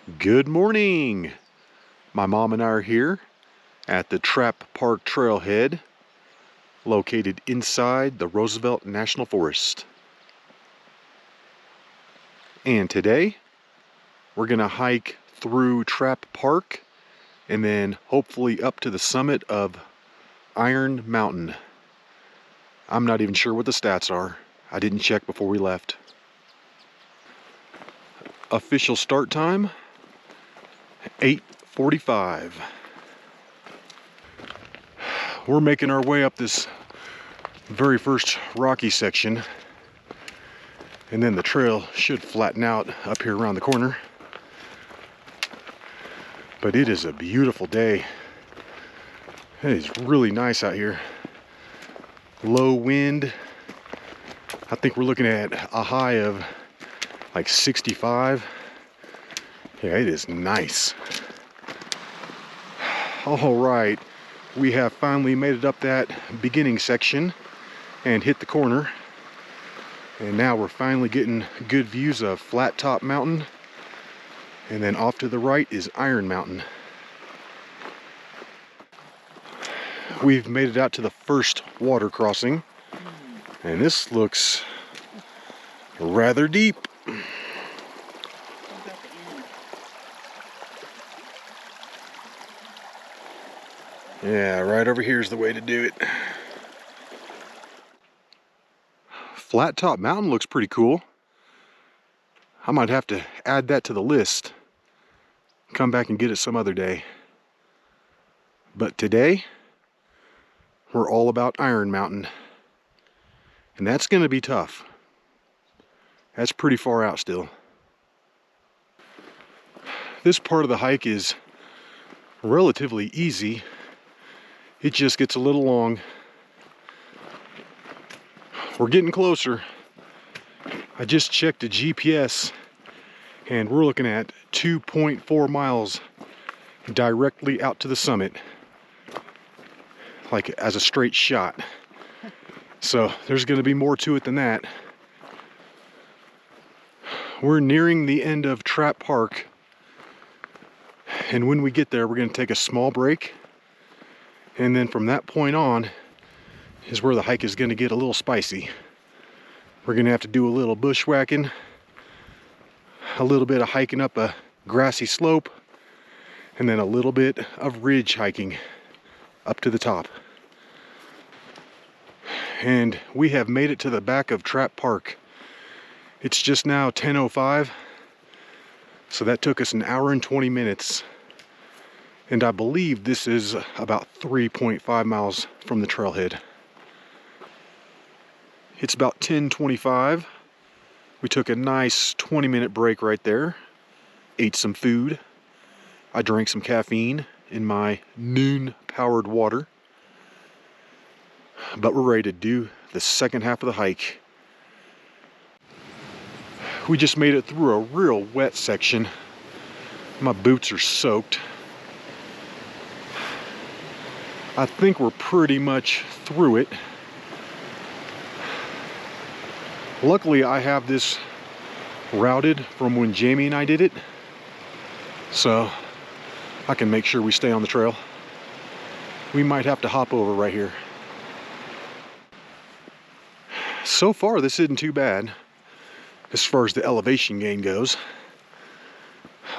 Good morning! My mom and I are here at the Trap Park Trailhead, located inside the Roosevelt National Forest. And today, we're gonna hike through Trap Park and then hopefully up to the summit of Iron Mountain. I'm not even sure what the stats are. I didn't check before we left. Official start time, 8:45. We're making our way up this very first rocky section, and then the trail should flatten out up here around the corner. But it is a beautiful day. It is really nice out here. Low wind. I think we're looking at a high of like 65. Yeah, it is nice. All right, we have finally made it up that beginning section and hit the corner. And now we're finally getting good views of Flat Top Mountain. And then off to the right is Iron Mountain. We've made it out to the first water crossing. And this looks rather deep. Yeah, right over here is the way to do it. Flat Top Mountain looks pretty cool. I might have to add that to the list. Come back and get it some other day. But today, we're all about Iron Mountain. And that's gonna be tough. That's pretty far out still. This part of the hike is relatively easy. It just gets a little long. We're getting closer. I just checked the GPS and we're looking at 2.4 miles directly out to the summit, like as a straight shot. So there's going to be more to it than that. We're nearing the end of Trap Park, and when we get there we're going to take a small break, and then from that point on is where the hike is going to get a little spicy. We're going to have to do a little bushwhacking, a little bit of hiking up a grassy slope, and then a little bit of ridge hiking up to the top. And we have made it to the back of Trap Park. It's just now 10:05, so that took us an hour and 20 minutes. And I believe this is about 3.5 miles from the trailhead. It's about 10:25. We took a nice 20-minute break right there. Ate some food. I drank some caffeine in my noon-powered water. But we're ready to do the second half of the hike. We just made it through a real wet section. My boots are soaked. I think we're pretty much through it. Luckily, I have this routed from when Jamie and I did it, so I can make sure we stay on the trail. We might have to hop over right here. So far, this isn't too bad as far as the elevation gain goes.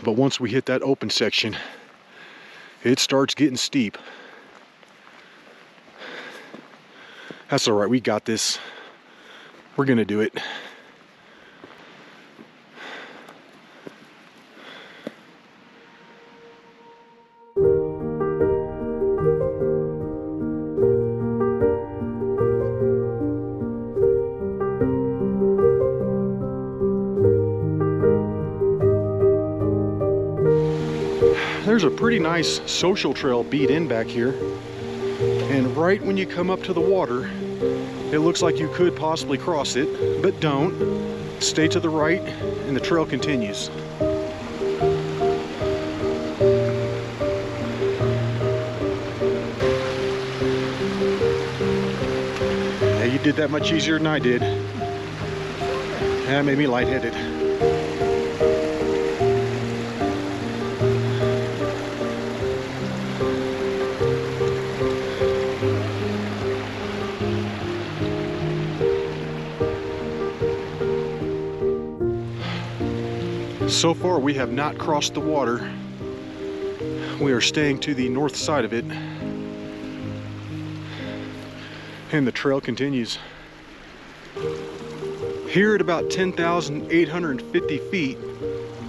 But once we hit that open section, it starts getting steep. That's all right, we got this. We're gonna do it. There's a pretty nice social trail beat in back here. And right when you come up to the water, it looks like you could possibly cross it, but don't. Stay to the right and the trail continues. Yeah, you did that much easier than I did. That made me lightheaded. So far we have not crossed the water. We are staying to the north side of it, and the trail continues. Here at about 10,850 feet,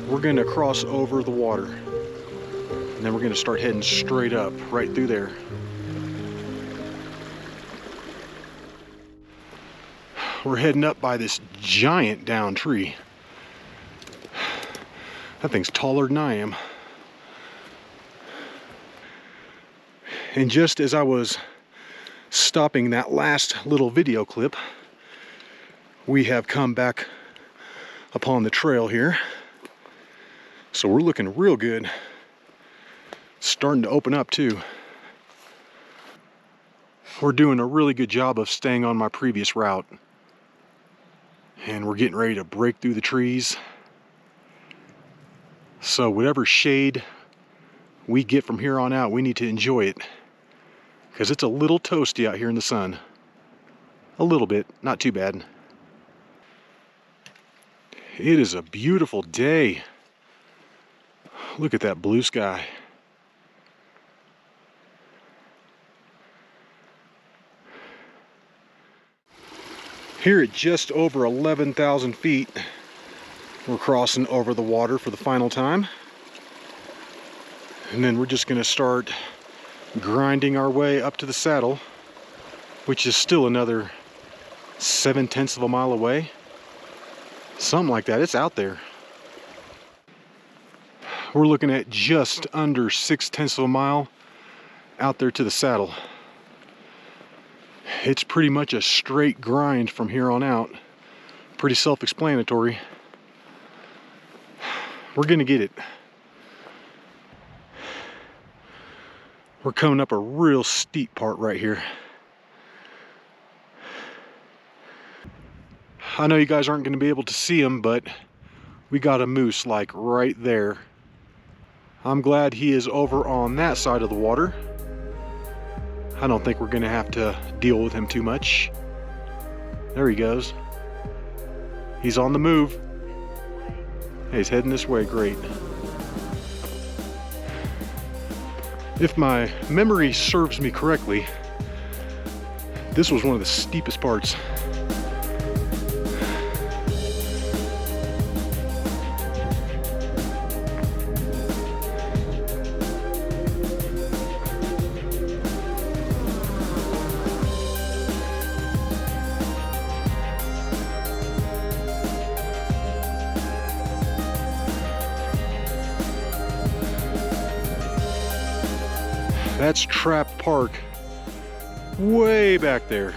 we're gonna cross over the water. And then we're gonna start heading straight up, right through there. We're heading up by this giant down tree. That thing's taller than I am. And just as I was stopping that last little video clip, we have come back upon the trail here. So we're looking real good. It's starting to open up too. We're doing a really good job of staying on my previous route. And we're getting ready to break through the trees. So whatever shade we get from here on out, we need to enjoy it. Because it's a little toasty out here in the sun. A little bit, not too bad. It is a beautiful day. Look at that blue sky. Here at just over 11,000 feet, we're crossing over the water for the final time. And then we're just gonna start grinding our way up to the saddle, which is still another 7/10 of a mile away. Something like that, it's out there. We're looking at just under 6/10 of a mile out there to the saddle. It's pretty much a straight grind from here on out. Pretty self-explanatory. We're gonna get it. We're coming up a real steep part right here. I know you guys aren't gonna be able to see him, but we got a moose like right there. I'm glad he is over on that side of the water. I don't think we're gonna have to deal with him too much. There he goes. He's on the move. Hey, he's heading this way, great. If my memory serves me correctly, this was one of the steepest parts. That's Trap Park, way back there.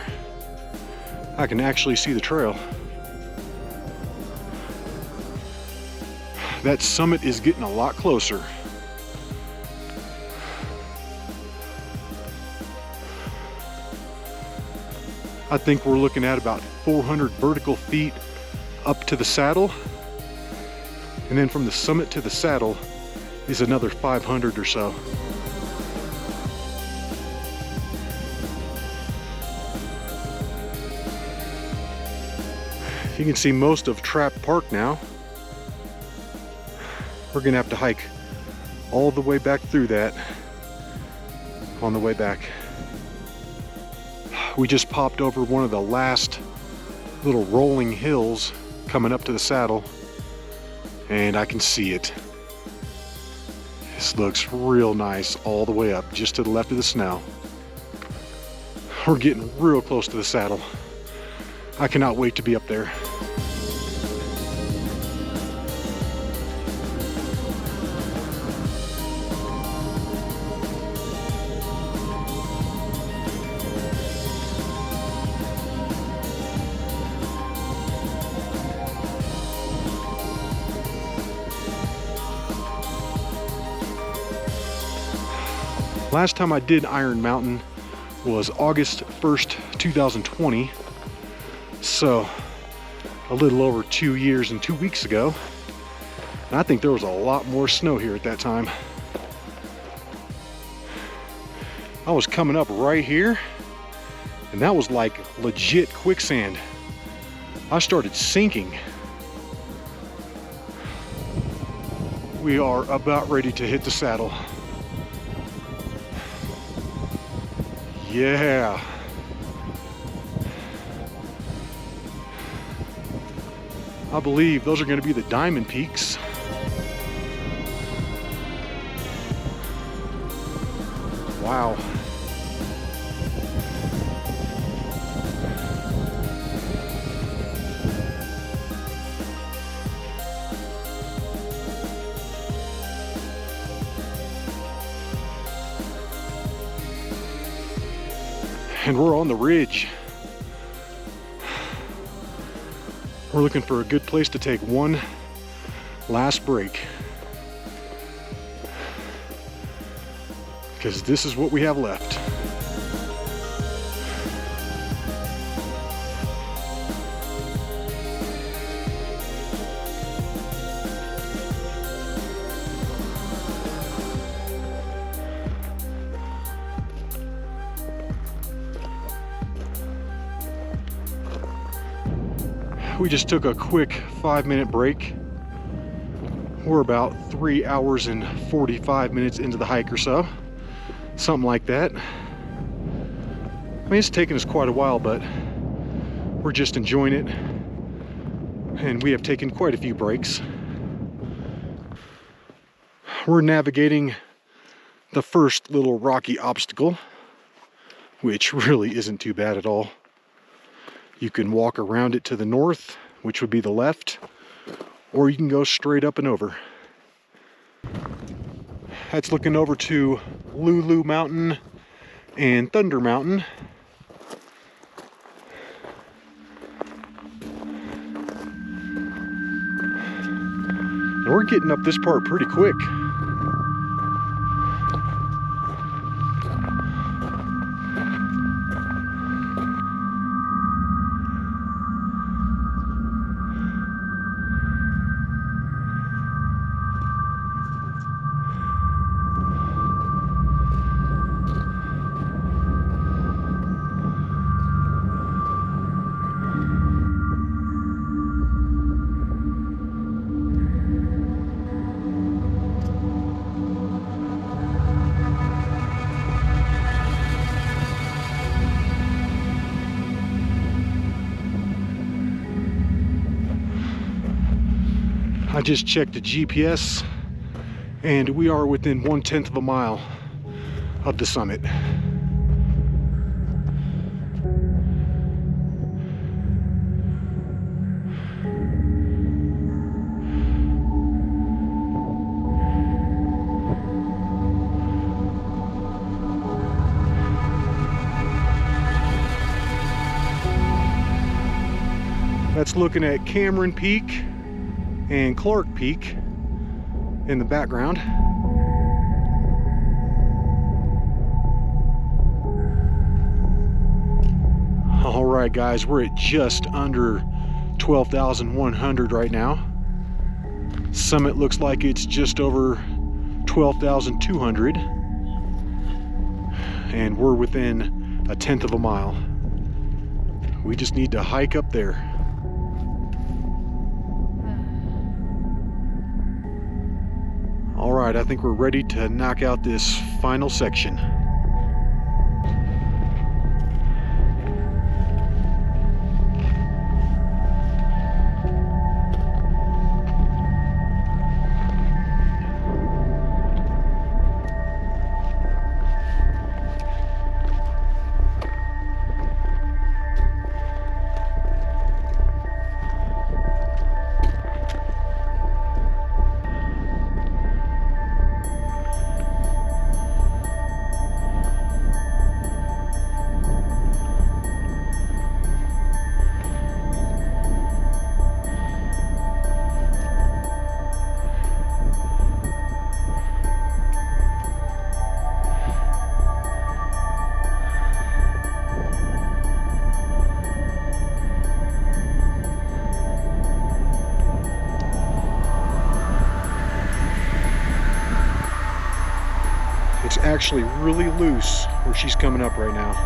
I can actually see the trail. That summit is getting a lot closer. I think we're looking at about 400 vertical feet up to the saddle. And then from the summit to the saddle is another 500 or so. You can see most of Trap Park now. We're gonna have to hike all the way back through that on the way back. We just popped over one of the last little rolling hills coming up to the saddle, and I can see it. This looks real nice all the way up, just to the left of the snow. We're getting real close to the saddle. I cannot wait to be up there. Last time I did Iron Mountain was August 1st, 2020. So a little over 2 years and 2 weeks ago. And I think there was a lot more snow here at that time. I was coming up right here, and that was like legit quicksand. I started sinking. We are about ready to hit the saddle. Yeah. I believe those are going to be the diamond peaks. Wow. And we're on the ridge. We're looking for a good place to take one last break, because this is what we have left. We just took a quick 5-minute break. We're about 3 hours and 45 minutes into the hike or so. Something like that. I mean, it's taken us quite a while, but we're just enjoying it. And we have taken quite a few breaks. We're navigating the first little rocky obstacle, which really isn't too bad at all. You can walk around it to the north, which would be the left, or you can go straight up and over. That's looking over to Lulu Mountain and Thunder Mountain. And we're getting up this part pretty quick. I just checked the GPS and we are within 1/10 of a mile of the summit. That's looking at Cameron Peak and Clark Peak in the background. All right, guys, we're at just under 12,100 right now. Summit looks like it's just over 12,200, and we're within 1/10 of a mile. We just need to hike up there. All right, I think we're ready to knock out this final section. It's actually really loose where she's coming up right now.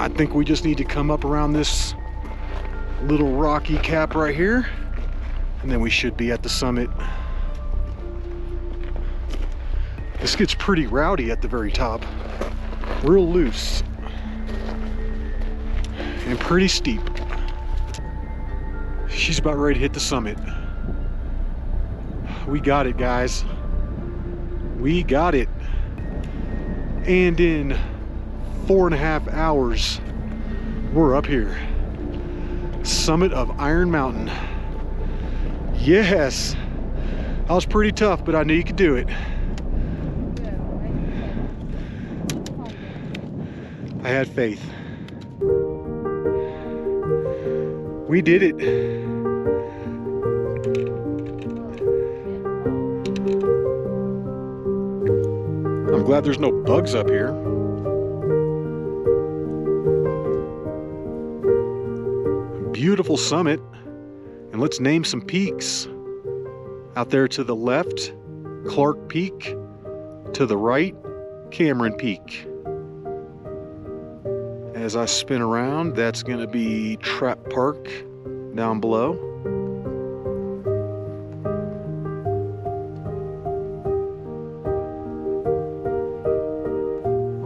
I think we just need to come up around this little rocky cap right here, and then we should be at the summit. This gets pretty rowdy at the very top. Real loose. And pretty steep. She's about ready to hit the summit. We got it, guys. We got it. And in 4.5 hours, we're up here. Summit of Iron Mountain. Yes. That was pretty tough, but I knew you could do it. I had faith. We did it. I'm glad there's no bugs up here. Beautiful summit. And let's name some peaks. Out there to the left, Clark Peak. To the right, Cameron Peak. As I spin around, that's going to be Trap Park down below.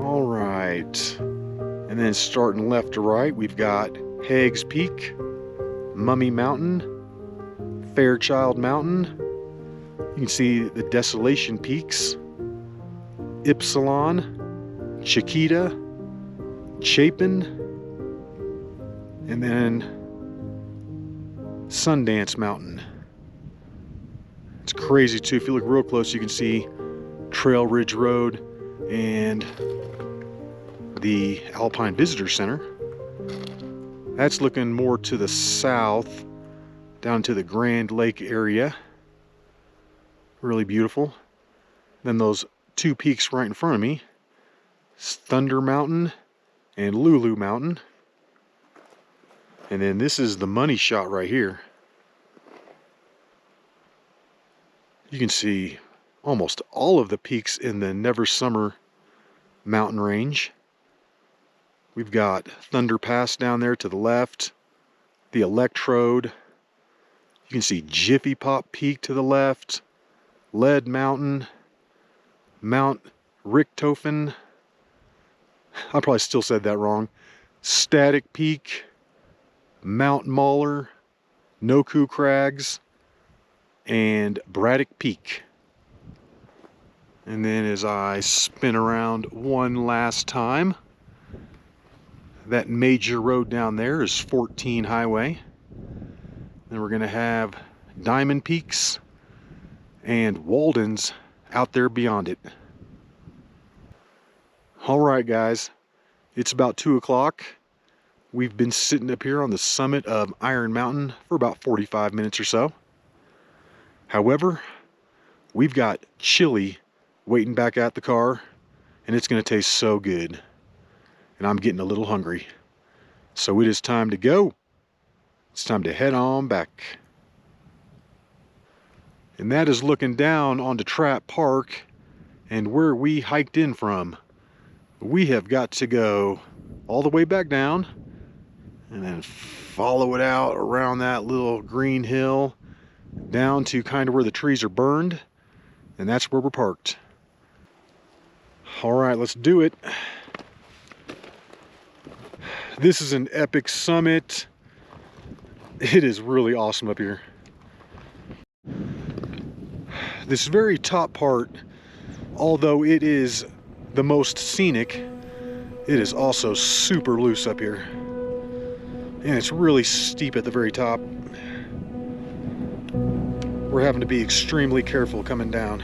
All right. And then starting left to right, we've got Haig's Peak, Mummy Mountain, Fairchild Mountain. You can see the Desolation Peaks, Ypsilon, Chiquita, Chapin, and then Sundance Mountain. It's crazy too. If you look real close, you can see Trail Ridge Road and the Alpine Visitor Center. That's looking more to the south, down to the Grand Lake area. Really beautiful. Then those two peaks right in front of me, Thunder Mountain and Lulu Mountain. And then this is the money shot right here. You can see almost all of the peaks in the Never Summer mountain range. We've got Thunder Pass down there to the left, the Electrode. You can see Jiffy Pop Peak to the left, Lead Mountain, Mount Richtofen. I probably still said that wrong. Static Peak, Mount Mauler, Noku Crags, and Braddock Peak. And then as I spin around one last time, that major road down there is 14 Highway. Then we're going to have Diamond Peaks and Walden's out there beyond it. All right, guys, it's about 2 o'clock. We've been sitting up here on the summit of Iron Mountain for about 45 minutes or so. However, we've got chili waiting back at the car, and it's going to taste so good. And I'm getting a little hungry. So it is time to go. It's time to head on back. And that is looking down onto Trap Park and where we hiked in from. We have got to go all the way back down and then follow it out around that little green hill down to kind of where the trees are burned, and that's where we're parked. All right, let's do it. This is an epic summit. It is really awesome up here. This very top part, although it is the most scenic, it is also super loose up here. And it's really steep at the very top. We're having to be extremely careful coming down.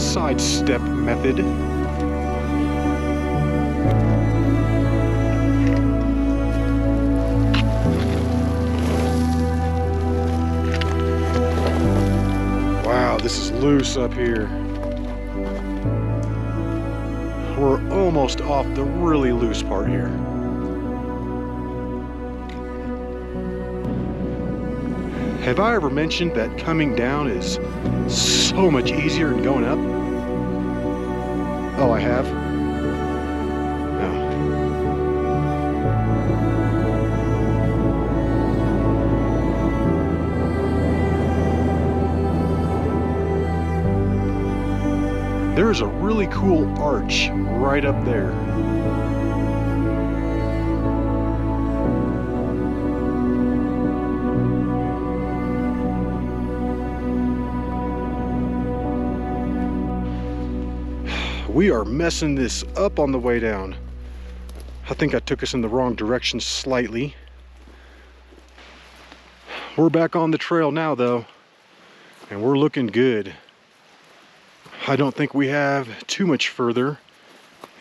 sidestep method. Wow, this is loose up here. We're almost off the really loose part here. Have I ever mentioned that coming down is so much easier than going up? Oh, I have? No. There's a really cool arch right up there. We are messing this up on the way down. I think I took us in the wrong direction slightly. We're back on the trail now though, and we're looking good. I don't think we have too much further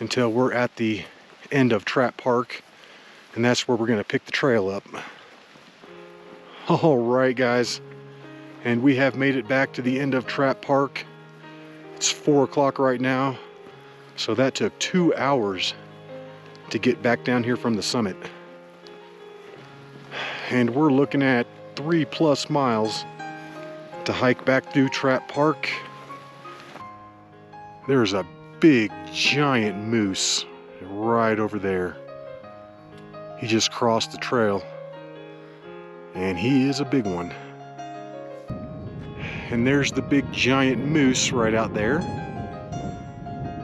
until we're at the end of Trap Park, and that's where we're gonna pick the trail up. All right, guys, and we have made it back to the end of Trap Park. It's 4 o'clock right now. So that took 2 hours to get back down here from the summit. And we're looking at 3+ miles to hike back through Trap Park. There's a big giant moose right over there. He just crossed the trail, and he is a big one. And there's the big giant moose right out there.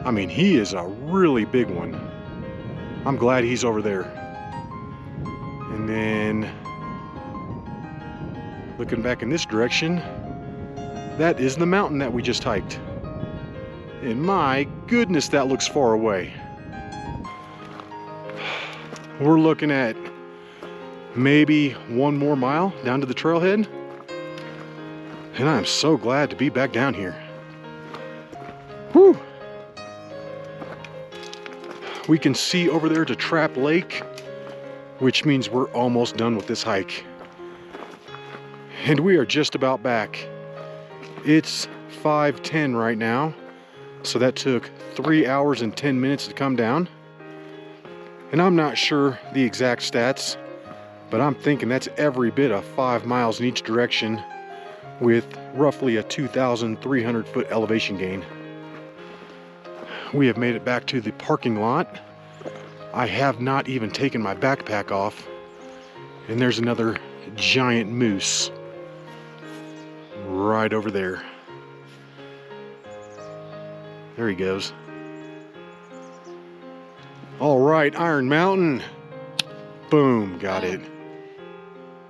I mean, he is a really big one. I'm glad he's over there. And then, looking back in this direction, that is the mountain that we just hiked. And my goodness, that looks far away. We're looking at maybe 1 more mile down to the trailhead. And I'm so glad to be back down here. Whew! We can see over there to Trap Lake, which means we're almost done with this hike. And we are just about back. It's 5:10 right now, so that took 3 hours and 10 minutes to come down. And I'm not sure the exact stats, but I'm thinking that's every bit of 5 miles in each direction with roughly a 2,300 foot elevation gain. We have made it back to the parking lot. I have not even taken my backpack off. And there's another giant moose right over there. There he goes. All right, Iron Mountain. Boom, got it.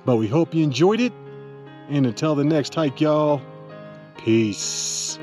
But we hope you enjoyed it. And until the next hike, y'all, peace.